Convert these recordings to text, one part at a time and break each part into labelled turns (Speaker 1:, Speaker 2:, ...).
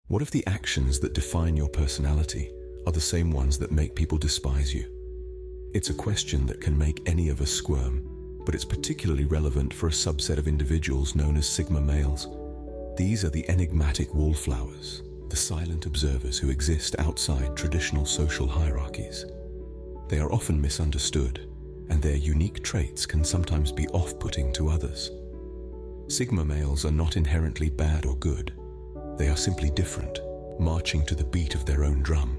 Speaker 1: What if the actions that define your personality are the same ones that make people despise you? It's a question that can make any of us squirm, but it's particularly relevant for a subset of individuals known as sigma males. These are the enigmatic wallflowers, the silent observers who exist outside traditional social hierarchies. They are often misunderstood, and their unique traits can sometimes be off-putting to others. Sigma males are not inherently bad or good. They are simply different, marching to the beat of their own drum.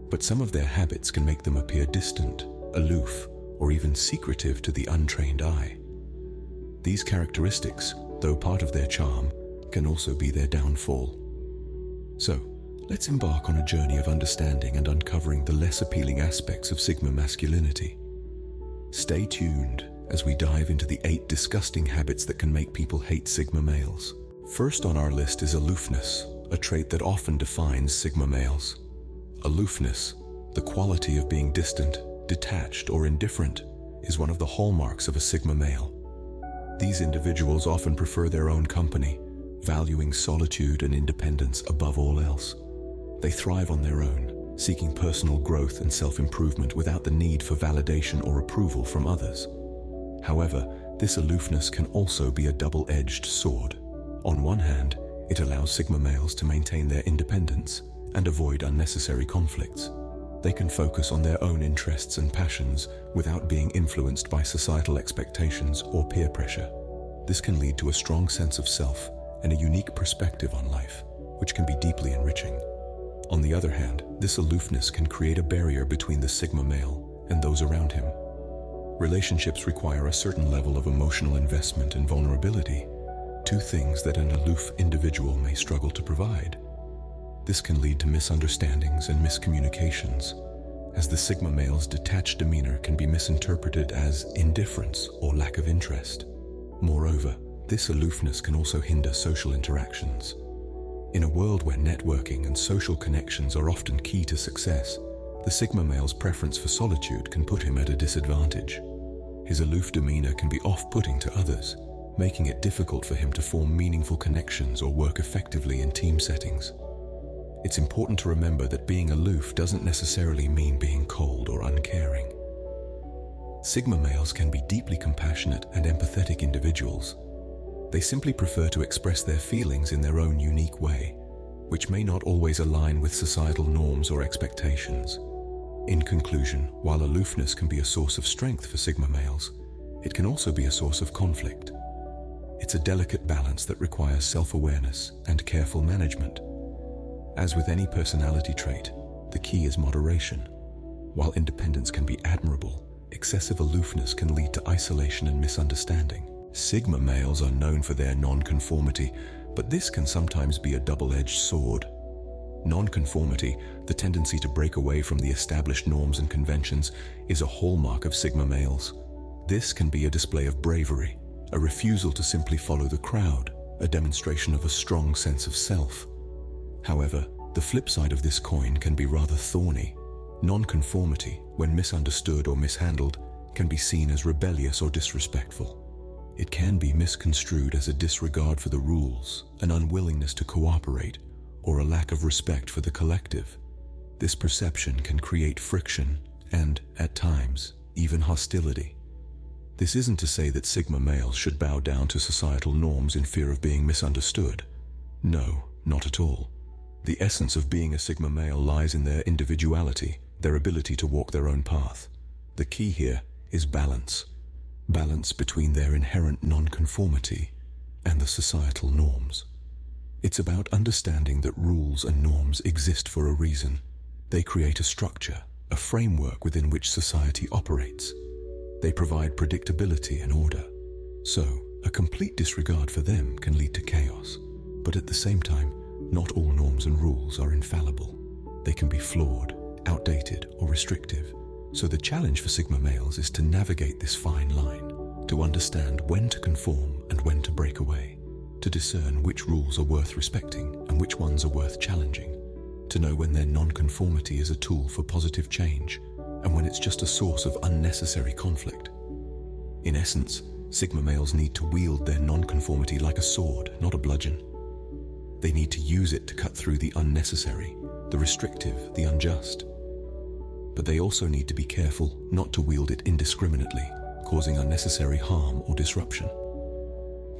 Speaker 1: But some of their habits can make them appear distant, aloof, or even secretive to the untrained eye. These characteristics, though part of their charm, can also be their downfall. So, let's embark on a journey of understanding and uncovering the less appealing aspects of sigma masculinity. Stay tuned as we dive into the 8 disgusting habits that can make people hate sigma males. First on our list is aloofness, a trait that often defines sigma males. Aloofness, the quality of being distant, detached, or indifferent, is one of the hallmarks of a sigma male. These individuals often prefer their own company, valuing solitude and independence above all else. They thrive on their own, seeking personal growth and self-improvement without the need for validation or approval from others. However, this aloofness can also be a double-edged sword. On one hand, it allows sigma males to maintain their independence and avoid unnecessary conflicts. They can focus on their own interests and passions without being influenced by societal expectations or peer pressure. This can lead to a strong sense of self and a unique perspective on life, which can be deeply enriching. On the other hand, this aloofness can create a barrier between the sigma male and those around him. Relationships require a certain level of emotional investment and vulnerability, 2 things that an aloof individual may struggle to provide. This can lead to misunderstandings and miscommunications, as the sigma male's detached demeanor can be misinterpreted as indifference or lack of interest. Moreover, this aloofness can also hinder social interactions. In a world where networking and social connections are often key to success, the sigma male's preference for solitude can put him at a disadvantage. His aloof demeanor can be off-putting to others, making it difficult for him to form meaningful connections or work effectively in team settings. It's important to remember that being aloof doesn't necessarily mean being cold or uncaring. Sigma males can be deeply compassionate and empathetic individuals. They simply prefer to express their feelings in their own unique way, which may not always align with societal norms or expectations. In conclusion, while aloofness can be a source of strength for sigma males, it can also be a source of conflict. It's a delicate balance that requires self-awareness and careful management. As with any personality trait, the key is moderation. While independence can be admirable, excessive aloofness can lead to isolation and misunderstanding. Sigma males are known for their nonconformity, but this can sometimes be a double-edged sword. Nonconformity, the tendency to break away from the established norms and conventions, is a hallmark of sigma males. This can be a display of bravery, a refusal to simply follow the crowd, a demonstration of a strong sense of self. However, the flip side of this coin can be rather thorny. Nonconformity, when misunderstood or mishandled, can be seen as rebellious or disrespectful. It can be misconstrued as a disregard for the rules, an unwillingness to cooperate, or a lack of respect for the collective. This perception can create friction and, at times, even hostility. This isn't to say that sigma males should bow down to societal norms in fear of being misunderstood. No, not at all. The essence of being a sigma male lies in their individuality, their ability to walk their own path. The key here is balance. Balance between their inherent nonconformity and the societal norms. It's about understanding that rules and norms exist for a reason. They create a structure, a framework within which society operates. They provide predictability and order. So, a complete disregard for them can lead to chaos. But at the same time, not all norms and rules are infallible. They can be flawed, outdated, or restrictive. So the challenge for sigma males is to navigate this fine line, to understand when to conform and when to break away, to discern which rules are worth respecting and which ones are worth challenging, to know when their nonconformity is a tool for positive change and when it's just a source of unnecessary conflict. In essence, sigma males need to wield their nonconformity like a sword, not a bludgeon. They need to use it to cut through the unnecessary, the restrictive, the unjust. But they also need to be careful not to wield it indiscriminately, causing unnecessary harm or disruption.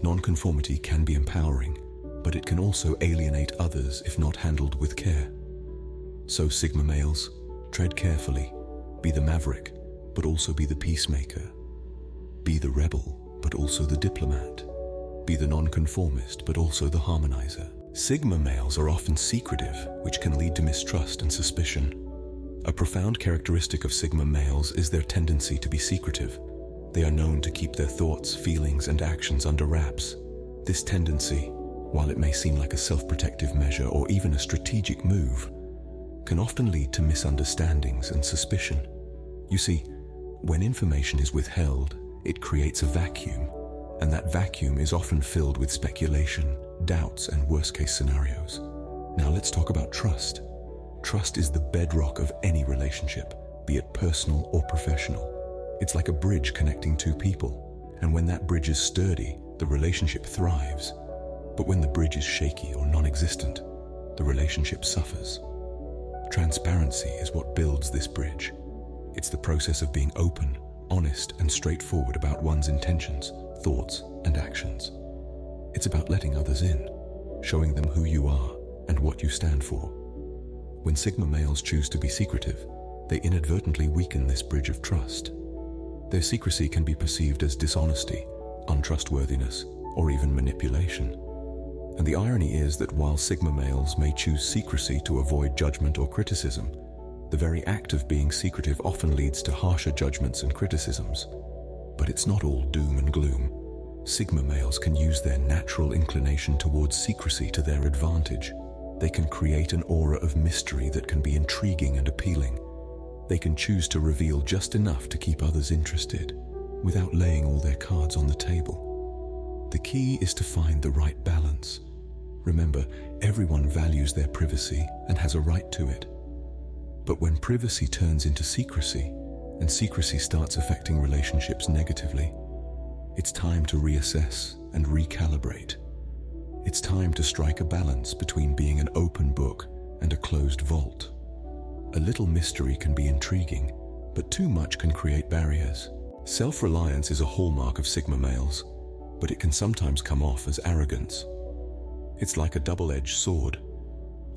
Speaker 1: Nonconformity can be empowering, but it can also alienate others if not handled with care. So Sigma males, tread carefully, be the maverick, but also be the peacemaker. Be the rebel, but also the diplomat. Be the nonconformist, but also the harmonizer. Sigma males are often secretive, which can lead to mistrust and suspicion. A profound characteristic of Sigma males is their tendency to be secretive. They are known to keep their thoughts, feelings, and actions under wraps. This tendency, while it may seem like a self-protective measure or even a strategic move, can often lead to misunderstandings and suspicion. You see, when information is withheld, it creates a vacuum, and that vacuum is often filled with speculation, doubts, and worst-case scenarios. Now let's talk about trust. Trust is the bedrock of any relationship, be it personal or professional. It's like a bridge connecting two people, and when that bridge is sturdy, the relationship thrives. But when the bridge is shaky or non-existent, the relationship suffers. Transparency is what builds this bridge. It's the process of being open, honest, and straightforward about one's intentions, thoughts, and actions. It's about letting others in, showing them who you are and what you stand for. When Sigma males choose to be secretive, they inadvertently weaken this bridge of trust. Their secrecy can be perceived as dishonesty, untrustworthiness, or even manipulation. And the irony is that while Sigma males may choose secrecy to avoid judgment or criticism, the very act of being secretive often leads to harsher judgments and criticisms. But it's not all doom and gloom. Sigma males can use their natural inclination towards secrecy to their advantage. They can create an aura of mystery that can be intriguing and appealing. They can choose to reveal just enough to keep others interested, without laying all their cards on the table. The key is to find the right balance. Remember, everyone values their privacy and has a right to it. But when privacy turns into secrecy, and secrecy starts affecting relationships negatively, it's time to reassess and recalibrate. It's time to strike a balance between being an open book and a closed vault. A little mystery can be intriguing, but too much can create barriers. Self-reliance is a hallmark of Sigma males, but it can sometimes come off as arrogance. It's like a double-edged sword.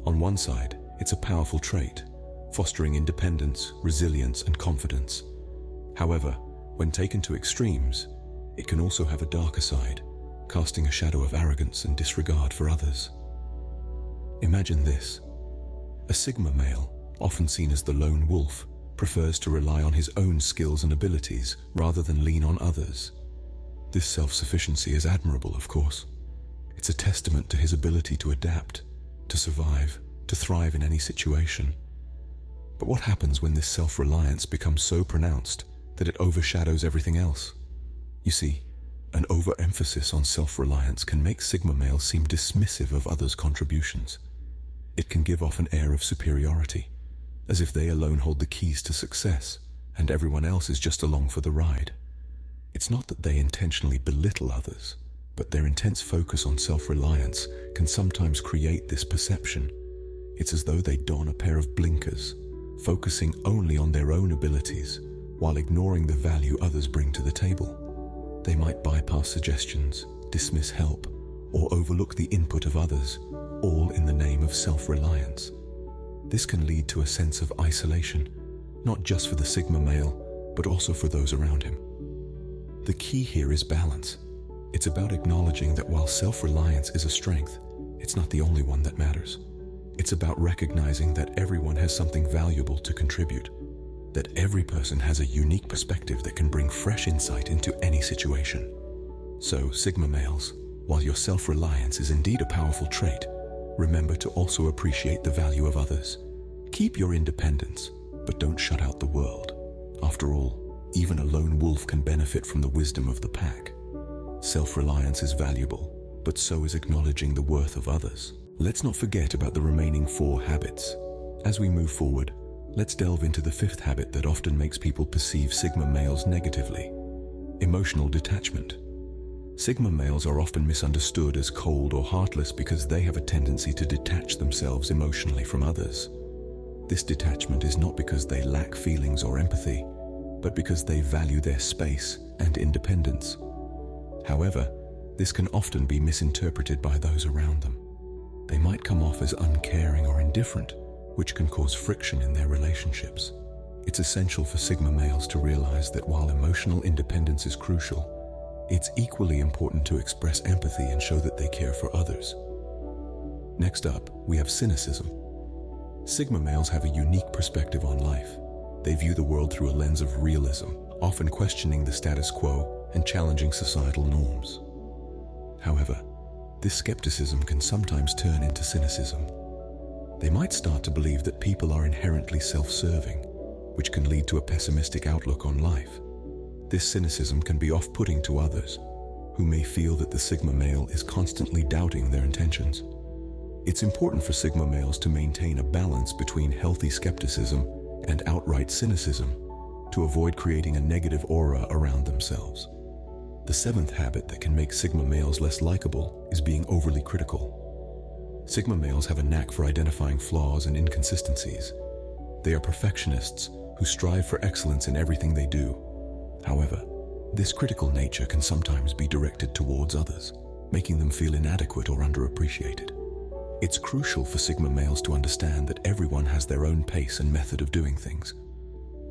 Speaker 1: On one side, it's a powerful trait, fostering independence, resilience, and confidence. However, when taken to extremes, it can also have a darker side, casting a shadow of arrogance and disregard for others. Imagine this. A Sigma male, often seen as the lone wolf, prefers to rely on his own skills and abilities rather than lean on others. This self-sufficiency is admirable, of course. It's a testament to his ability to adapt, to survive, to thrive in any situation. But what happens when this self-reliance becomes so pronounced that it overshadows everything else? You see, an overemphasis on self-reliance can make Sigma males seem dismissive of others' contributions. It can give off an air of superiority, as if they alone hold the keys to success, and everyone else is just along for the ride. It's not that they intentionally belittle others, but their intense focus on self-reliance can sometimes create this perception. It's as though they don a pair of blinkers, focusing only on their own abilities, while ignoring the value others bring to the table. They might bypass suggestions, dismiss help, or overlook the input of others, all in the name of self-reliance. This can lead to a sense of isolation, not just for the Sigma male, but also for those around him. The key here is balance. It's about acknowledging that while self-reliance is a strength, it's not the only one that matters. It's about recognizing that everyone has something valuable to contribute, that every person has a unique perspective that can bring fresh insight into any situation. So, Sigma males, while your self-reliance is indeed a powerful trait, remember to also appreciate the value of others. Keep your independence, but don't shut out the world. After all, even a lone wolf can benefit from the wisdom of the pack. Self-reliance is valuable, but so is acknowledging the worth of others. Let's not forget about the remaining 4 habits. As we move forward, let's delve into the 5th habit that often makes people perceive Sigma males negatively: emotional detachment. Sigma males are often misunderstood as cold or heartless because they have a tendency to detach themselves emotionally from others. This detachment is not because they lack feelings or empathy, but because they value their space and independence. However, this can often be misinterpreted by those around them. They might come off as uncaring or indifferent, which can cause friction in their relationships. It's essential for Sigma males to realize that while emotional independence is crucial, it's equally important to express empathy and show that they care for others. Next up, we have cynicism. Sigma males have a unique perspective on life. They view the world through a lens of realism, often questioning the status quo and challenging societal norms. However, this skepticism can sometimes turn into cynicism. They might start to believe that people are inherently self-serving, which can lead to a pessimistic outlook on life. This cynicism can be off-putting to others, who may feel that the Sigma male is constantly doubting their intentions. It's important for Sigma males to maintain a balance between healthy skepticism and outright cynicism to avoid creating a negative aura around themselves. The seventh habit that can make Sigma males less likable is being overly critical. Sigma males have a knack for identifying flaws and inconsistencies. They are perfectionists who strive for excellence in everything they do. However, this critical nature can sometimes be directed towards others, making them feel inadequate or underappreciated. It's crucial for Sigma males to understand that everyone has their own pace and method of doing things.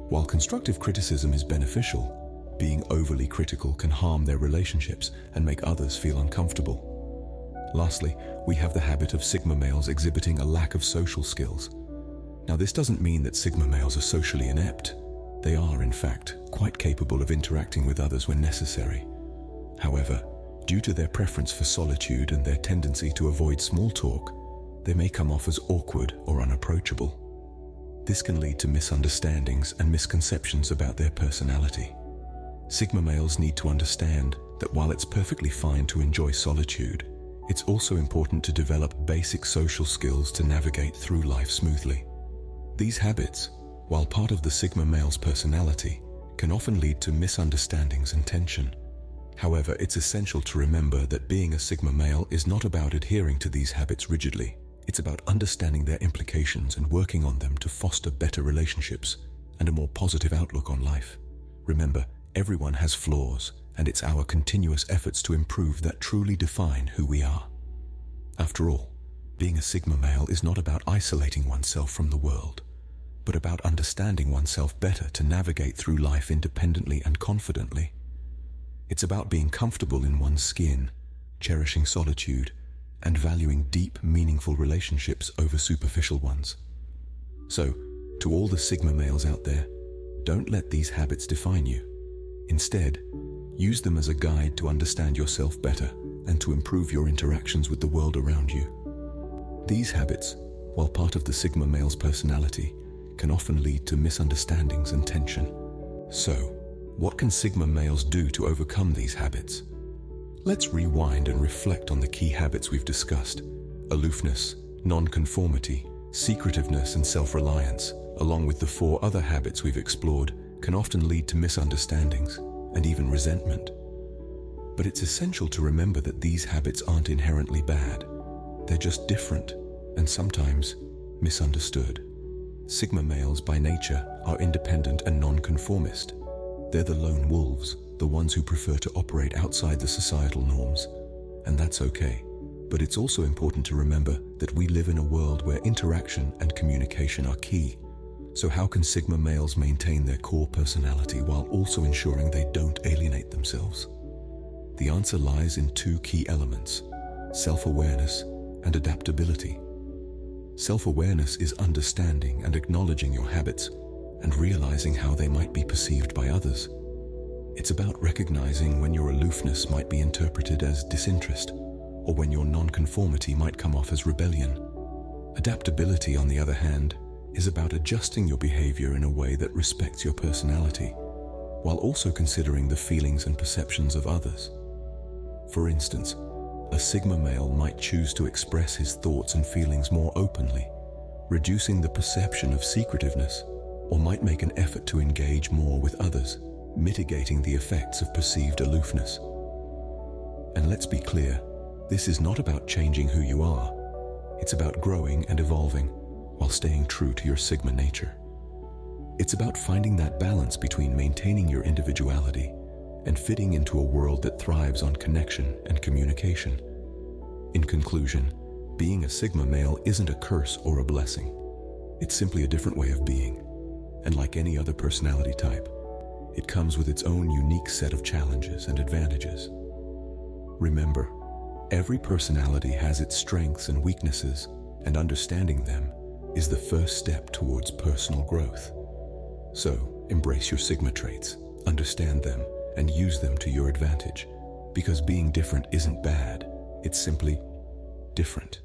Speaker 1: While constructive criticism is beneficial, being overly critical can harm their relationships and make others feel uncomfortable. Lastly, we have the habit of Sigma males exhibiting a lack of social skills. Now, this doesn't mean that Sigma males are socially inept. They are, in fact, quite capable of interacting with others when necessary. However, due to their preference for solitude and their tendency to avoid small talk, they may come off as awkward or unapproachable. This can lead to misunderstandings and misconceptions about their personality. Sigma males need to understand that while it's perfectly fine to enjoy solitude, it's also important to develop basic social skills to navigate through life smoothly. These habits, while part of the Sigma male's personality, can often lead to misunderstandings and tension. However, it's essential to remember that being a Sigma male is not about adhering to these habits rigidly. It's about understanding their implications and working on them to foster better relationships and a more positive outlook on life. Remember, everyone has flaws, and it's our continuous efforts to improve that truly define who we are. After all, being a Sigma male is not about isolating oneself from the world, but about understanding oneself better to navigate through life independently and confidently. It's about being comfortable in one's skin, cherishing solitude, and valuing deep, meaningful relationships over superficial ones. So, to all the Sigma males out there, don't let these habits define you. Instead, use them as a guide to understand yourself better and to improve your interactions with the world around you. These habits, while part of the Sigma male's personality, can often lead to misunderstandings and tension. So, what can Sigma males do to overcome these habits? Let's rewind and reflect on the key habits we've discussed. Aloofness, nonconformity, secretiveness, and self-reliance, along with the 4 other habits we've explored, can often lead to misunderstandings and even resentment. But it's essential to remember that these habits aren't inherently bad. They're just different and sometimes misunderstood. Sigma males by nature are independent and nonconformist. They're the lone wolves, the ones who prefer to operate outside the societal norms. And that's okay. But it's also important to remember that we live in a world where interaction and communication are key. So how can Sigma males maintain their core personality while also ensuring they don't alienate themselves? The answer lies in 2 key elements: self-awareness and adaptability. Self-awareness is understanding and acknowledging your habits and realizing how they might be perceived by others. It's about recognizing when your aloofness might be interpreted as disinterest, or when your nonconformity might come off as rebellion. Adaptability, on the other hand, is about adjusting your behavior in a way that respects your personality, while also considering the feelings and perceptions of others. For instance, a Sigma male might choose to express his thoughts and feelings more openly, reducing the perception of secretiveness, or might make an effort to engage more with others, mitigating the effects of perceived aloofness. And let's be clear, this is not about changing who you are. It's about growing and evolving while staying true to your Sigma nature. It's about finding that balance between maintaining your individuality and fitting into a world that thrives on connection and communication. In conclusion, being a Sigma male isn't a curse or a blessing. It's simply a different way of being. And like any other personality type, it comes with its own unique set of challenges and advantages. Remember, every personality has its strengths and weaknesses, and understanding them is the first step towards personal growth. So, embrace your Sigma traits, understand them, and use them to your advantage, because being different isn't bad, it's simply different.